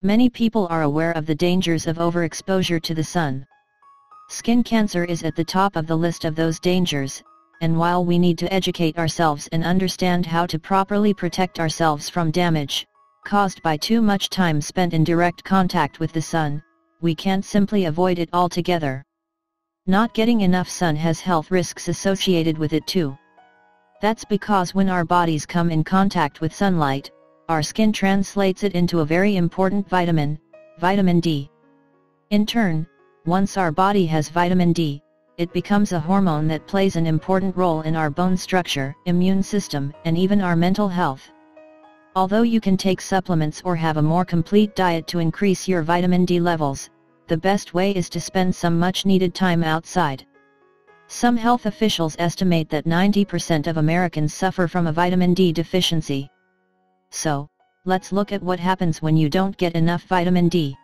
Many people are aware of the dangers of overexposure to the sun. Skin cancer is at the top of the list of those dangers, and while we need to educate ourselves and understand how to properly protect ourselves from damage caused by too much time spent in direct contact with the sun, we can't simply avoid it altogether. Not getting enough sun has health risks associated with it too. That's because when our bodies come in contact with sunlight, our skin translates it into a very important vitamin, vitamin D. In turn, once our body has vitamin D, it becomes a hormone that plays an important role in our bone structure, immune system, and even our mental health. Although you can take supplements or have a more complete diet to increase your vitamin D levels, the best way is to spend some much-needed time outside. Some health officials estimate that 90% of Americans suffer from a vitamin D deficiency. So, let's look at what happens when you don't get enough vitamin D.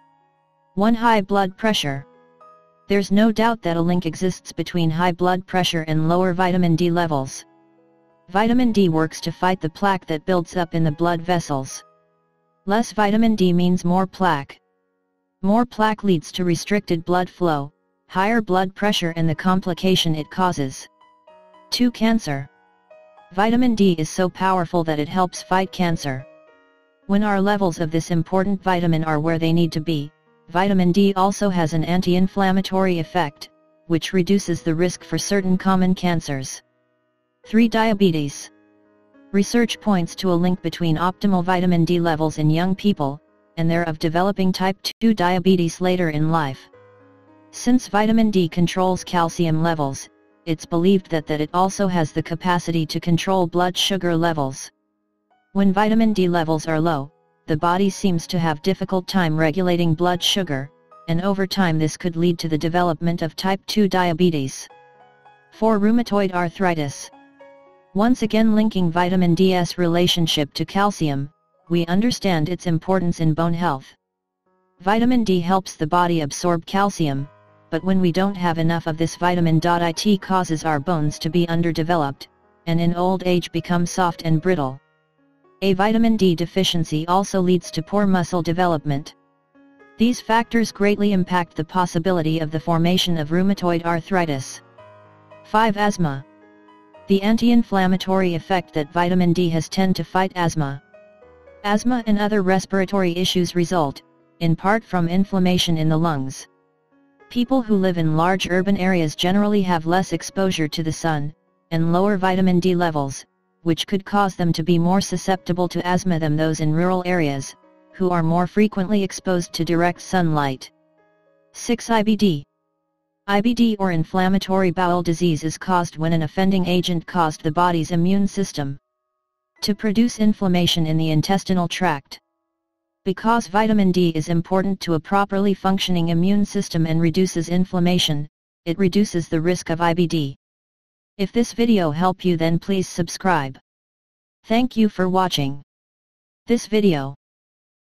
1. High blood pressure. There's no doubt that a link exists between high blood pressure and lower vitamin D levels. Vitamin D works to fight the plaque that builds up in the blood vessels. Less vitamin D means more plaque. More plaque leads to restricted blood flow, higher blood pressure, and the complication it causes. 2. Cancer. Vitamin D is so powerful that it helps fight cancer. When our levels of this important vitamin are where they need to be, vitamin D also has an anti-inflammatory effect, which reduces the risk for certain common cancers. 3. Diabetes. Research points to a link between optimal vitamin D levels in young people, and their of developing type 2 diabetes later in life. Since vitamin D controls calcium levels, it's believed that it also has the capacity to control blood sugar levels. When vitamin D levels are low, the body seems to have difficult time regulating blood sugar, and over time this could lead to the development of type 2 diabetes. 4. Rheumatoid arthritis. Once again, linking vitamin D's relationship to calcium, we understand its importance in bone health. Vitamin D helps the body absorb calcium, but when we don't have enough of this vitamin, it causes our bones to be underdeveloped, and in old age become soft and brittle. A vitamin D deficiency also leads to poor muscle development. These factors greatly impact the possibility of the formation of rheumatoid arthritis. 5. Asthma. The anti-inflammatory effect that vitamin D has tend to fight asthma. Asthma and other respiratory issues result, in part, from inflammation in the lungs. People who live in large urban areas generally have less exposure to the sun, and lower vitamin D levels, which could cause them to be more susceptible to asthma than those in rural areas, who are more frequently exposed to direct sunlight. 6. IBD. IBD, or inflammatory bowel disease, is caused when an offending agent caused the body's immune system to produce inflammation in the intestinal tract. Because vitamin D is important to a properly functioning immune system and reduces inflammation, it reduces the risk of IBD. If this video helped you, then please subscribe. Thank you for watching this video.